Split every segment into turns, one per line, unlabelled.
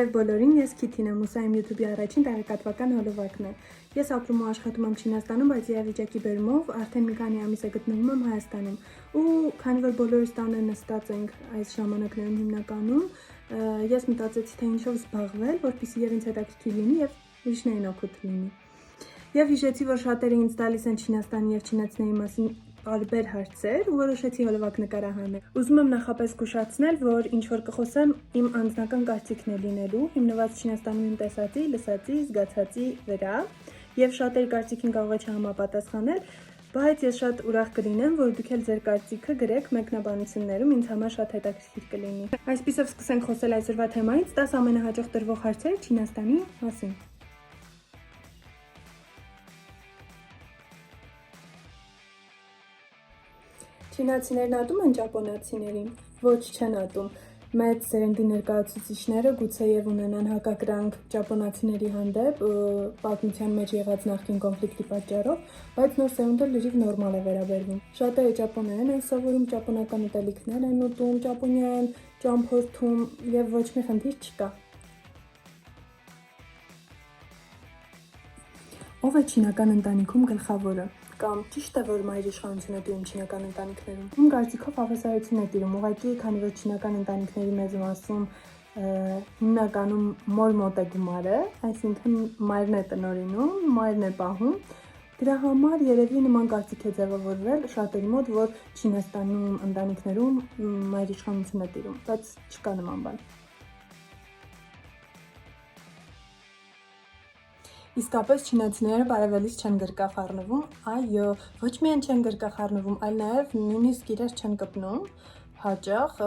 Բարև բոլորին, ես Քիթին եմ, ու սա իմ YouTube-ի առաջին տեղեկատվական հոլովակն է։ Ես ապրում ու աշխատում եմ Չինաստանում, բայց իրավիճակի բերումով արդեն մի քանի ամիս է գտնվում եմ Հայաստանում։ Ու քանի որ բոլորս տանը նստած ենք այս ժամանակներում հիմնականում, ես մտածեցի, թե ինչով զբաղվել, որպեսզի եւ ինձ հետաքրքիր լինի եւ ուրիշներին օգուտ լինի։ Եվ հիշեցի, որ շատերը ինձ տալիս են Չինաստանի եւ չինացիների մասին տարբեր հարցեր ու որոշեցի հոլովակ նկարահանել։ Ուզում եմ նախապես զգուշացնել, որ ինչ որ կխոսեմ իմ անձնական կարծիքն է լինելու, հիմնված Չինաստանում իմ տեսածի, լսածի, զգացածի վրա, եւ շատերի կարծիքին կարող է չհամապատասխանել, բայց ես շատ ուրախ կլինեմ, որ դուք էլ ձեր կարծիքը գրեք մեկնաբանություններում, ինձ համար շատ հետաքրքիր կլինի։ Այսպիսով սկսենք խոսել այսօրվա թեմայից 10 ամենահաճող տրվող հարցեր Չինաստանի մասին։ Չինացիներն ատում են ճապոնացիներին, ոչ չեն ատում։ Մեծ սերնդի ներկայացուցիչները գուցեև ունենան հակակրանք ճապոնացիների հանդեպ պատմության մեջ եղած նախկին կոնֆլիկտի պատճառով, բայց նոր սերունդը լրիվ նորմալ է վերաբերվում։ Շատերը ճապոներեն են սովորում, ճապոնական ուտելիքներ են ուտում, ճապոնյան ճամփորդում եւ ոչ մի խնդիր չկա։ Ով է չինական ընտանիքում գլխավորը։ Կամ ճիշտ է, որ մայր իշխանությունը տիրում չինական ընտանիքներում։ Իմ կարծիքով հավասարություն է տիրում, ուղղակի քանի որ չինական ընտանիքների մեծ մասում հիմնականում մոր մոտ է գումարը, այսինքն մայրն է տնօրինում, մայրն է պահում։ Դրա համար երևի նման կարծիք է ձևավորվել շատերի մոտ, որ Չինաստանում ընտանիքներում մայր իշխանություն է տիրում, բայց չկա նման բան։ Իսկապես չինացիները բարևելիս չեն գրկախառնվում, այո, ոչ միայն չեն գրկախառնվում, այլ նաև նույնիսկ իրար չեն կպնում հաճախ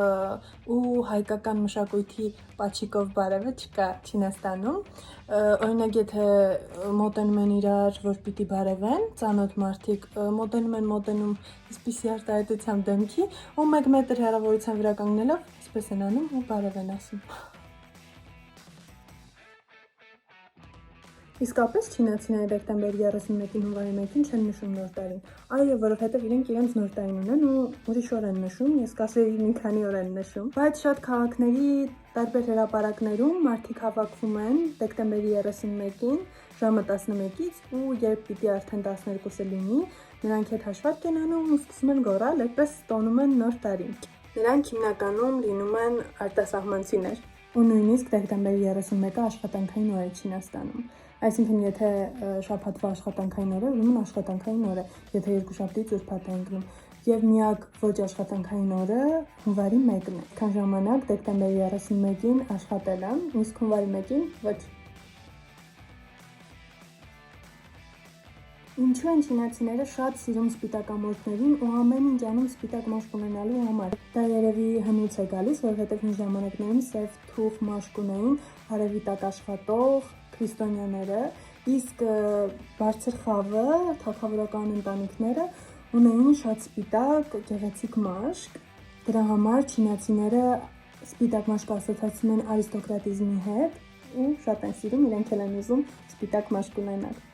ու հայկական մշակույթի պաչիկով բարևը չկա Չինաստանում։ Օրինակ, եթե մոտենում են իրար, որ պիտի բարևեն, ծանոթ մարդիկ մոտենում այսպիսի արտահայտությամբ դեմքի, ու 1 մետր հեռավորության վրա կանգնելով այսպես են անում ու բարև են ասում։ Իսկապես չինացիները դեկտեմբերի 31-ին հունվարի 1-ին չեն նշում նոր տարին։ Այո, որովհետև իրենց նոր տարին ունեն ու ուրիշ օր են նշում, ես կասեի մի քանի օր են նշում։ Բայց շատ քաղաքների տարբեր հրապարակներում մարդիկ հավաքվում են դեկտեմբերի 31-ին ժամը 11-ից ու երբ պիտի արդեն 12-ը լինի, նրանք հետ հաշվարկ են անում ու սկսում են գոռալ, այդպես տոնում են նոր տարին։ Նրանք հիմնականում լինում են արտասահմանցիներ։ Ու նույնիսկ դեկտեմբերի 31-ը աշխատանքային օր է Չինաստանում։ Այսինքն, եթե շաբաթվա աշխատանքային օր է, ուրեմն աշխատանքային օր է, եթե երկուշաբթիից ուրբաթ է ընկնում։ Եվ միակ ոչ աշխատանքային օրը հունվարի 1-ն է։ Քան ժամանակ դեկտեմբերի 31-ին աշխատել եմ, իսկ հունվարի 1-ին ոչ։ Ինչու են չինացիները շատ սիրում սպիտակամորթներին ու ամեն ինչ անում սպիտակ մաշկ ունենալու համար։ Դա երևի հնուց է գալիս, որովհետև հին ժամանակներում սև թուխ մաշկ ունեին արևի տակ աշխատող քրիստոնյաները, իսկ բարձր խավը, թագավորական ընտանիքները ունեին շատ սպիտակ, գեղեցիկ մաշկ։ Դրա համար չինացիները սպիտակ մաշկը ասոցացնում են արիստոկրատիզմի հետ ու շատ են սիրում, իրենք էլ են ուզում սպիտակ մաշկ ունենալ։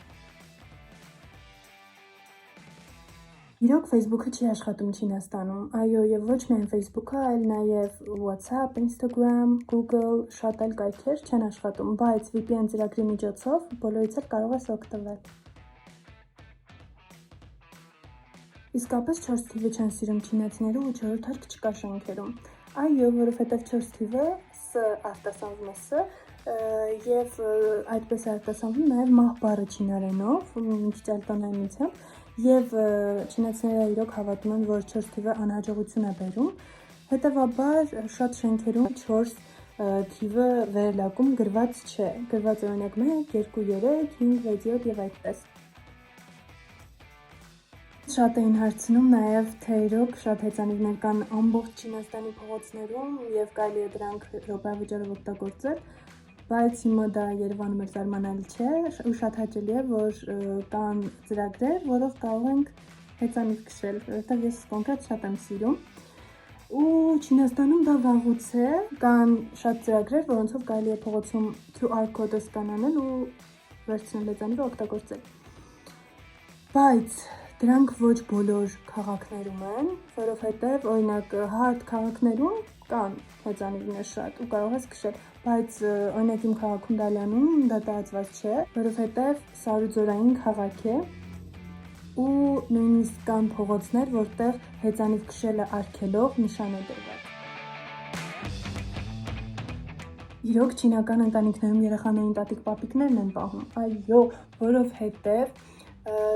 Իրոք Facebook-ը չի աշխատում Չինաստանում, այո, եւ ոչ միայն Facebook-ը, այլ նաեւ WhatsApp, Instagram, Google, շատ այլ կայքեր չեն աշխատում, բայց VPN ծրագրի միջոցով բոլորից էլ կարող ես օգտվել։ Իսկապես 4 թիվը չեն սիրում չինացիները ու 4-րդ հարկ չկա շենքերում։ Այո, որովհետեւ 4 թիվը S արտասանվում է S, եւ այդպես է արտասանվում նաեւ մահ բառը չինարենով, մի քիչ այլ տոնայնությամբ։ Եվ չինացիները իրոք հավատում են, որ 4 թիվը անհաջողություն է բերում, հետևաբար շատ շենքերում 4 թիվը վերելակում գրված չէ, գրված օրինակ 1, 2, 3, 5, 6, 7 եւ այդպես։ Շատ էին հարցնում նաև, թե իրոք շատ հեծանիվներ կան ամբողջ Չինաստանի փողոցներում եւ կարելի է դրանք րոպեավճարով օգտագործել, բայց հիմա դա Երևանում էլ զարմանալի չէ ու շատ հաճելի է, որ կան ծրագրեր, որով կարող ենք հեծանիվ քշել, որովհետև ես կոնկրետ շատ եմ սիրում։ Ու Չինաստանում դա վաղուց է, կան շատ ծրագրեր, որոնցով կարելի է փողոցում QR կոդը սկանանել ու վերցնել հեծանիվը օգտագործել։ Բայց դրանք ոչ բոլոր քաղաքներում են, որովհետև օրինակ հարթ քաղաքներում կան հեծանիվներ շատ ու կարող ես քշել, բայց օրինակ իմ քաղաքում Դալյանում դա տարածված չէ, որովհետև սարուձորային քաղաք է ու նույնիսկ կան փողոցներ, որտեղ հեծանիվ քշելը արգելող նշան է դրված։ Իրոք չինական ընտանիքներում երեխաներին տատիկ-պապիկներն են պահում, այո, որովհետև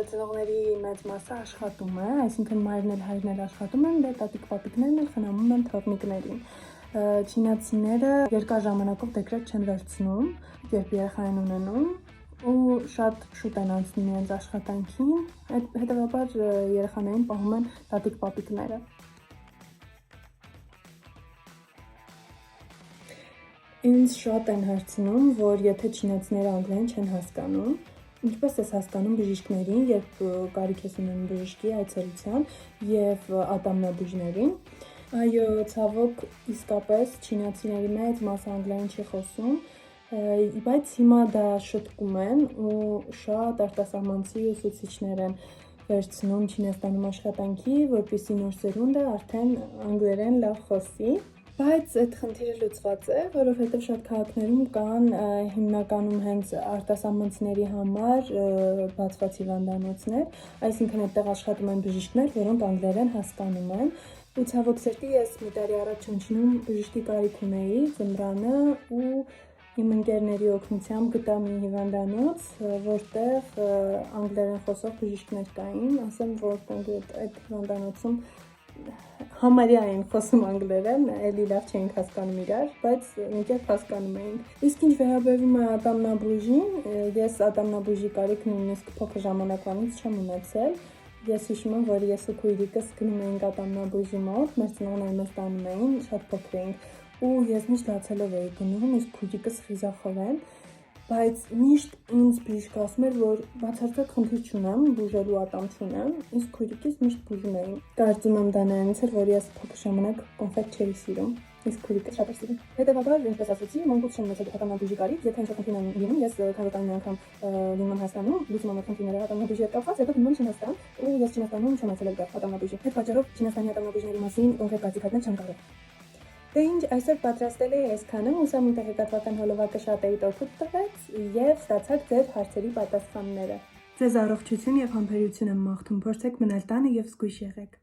ծնողների մեծ մասը աշխատում է, այսինքն մայրն էլ հայրն էլ աշխատում են, դե տատիկ-պապիկներն էլ խնամում են թոռնիկներին։ Չինացիները երկար ժամանակով դեկրետ չեն վերցնում, երբ երեխա են ունենում, ու շատ շուտ են անցնում իրենց աշխատանքին, հետևաբար երեխաներին պահում են տատիկ-պապիկները։ Ինձ շատ են հարցնում, որ եթե չինացիները անգլերեն չեն հասկանում, ինչպես ես հասկանում բժիշկներին, երբ կարիք ես ունենում բժշկի այցելության եւ ատամնաբույժներին։ Այո, ցավոք, իսկապես չինացիների մեծ մասը անգլերեն չի խոսում, բայց հիմա դա շտկում են ու շատ արտասահմանցի ուսուցիչներ են վերցնում Չինաստանում աշխատանքի, որպեսզի նոր սերունդը արդեն անգլերեն լավ խոսի։ Բայց այդ խնդիրը լուծված է, որովհետև շատ քաղաքներում կան հիմնականում հենց արտասահմանցիների համար բացված հիվանդանոցներ, այսինքն այդտեղ աշխատում են բժիշկներ, որոնք անգլերեն հասկանում են։ Ու ցավոք սերտի ես մի տարի առաջ Չնչինում բժշկի կարիք ունեի ձմռանը ու իմ ընկերների օգնությամբ գտա մի հիվանդանոց, որտեղ անգլերեն խոսող բժիշկներ կային, ասեմ, որ այդ հիվանդանոցում համարյա էին խոսում անգլերեն, էլի լավ չէինք հասկանում իրար, բայց մի կերպ հասկանում էինք։ Իսկ ինչ վերաբերում է ատամնաբույժին, ես ատամնաբույժի կարիք նույնիսկ փոքր ժամանակվանից չեմ ունեցել։ Ես հիշում եմ, որ ես ու քույրիկս գնում էինք ատամնաբույժի մոտ, մեր ծնողները մեզ տանում էին, շատ փոքր էինք, ու ես միշտ լացելով էի գնում, իսկ քույրիկս խիզախորեն, բայց միշտ ինձ բժիշկը ասում էր, որ բացարձակ խնդիր չունեմ, բուժելու ատամ չունեմ, իսկ քույրիկիս միշտ բուժում էին։ Կարծում եմ դա նրանից էր, որ ես փոքր ժամանակ կոնֆետ չէի սիրում, իսկ քույրիկը շատ էր սիրում։ Հետևաբար, ինչպես ասացի, մանկուց չեմ ունեցել ատամնաբույժի կարիք, եթե ինչ-որ խնդիր են լինում, ես քանի անգամ լինում եմ Հայաստանում, լուծում եմ խնդիրները ատամնաբույժի հետ կապված, հետո գնում եմ Չինաստան, ու ես Չինաստանում չեմ այցելել ատամնաբույժի։ Այդ պատճառով Չինաստանի ատամնաբույժների մասին կոնկրետ կարծիք հայտնել չեմ կարող։ Դե ինչ, այսօր պատրաստել էի այսքանը, հուսամ իմ տեղեկատվական հոլովակը շատերիդ օգուտ տվեց եւ ստացաք ձեր հարցերի պատասխանները։ Ձեզ առողջություն եւ համբերություն եմ մաղթում, փորձեք մնալ տանը եւ զգույշ եղեք։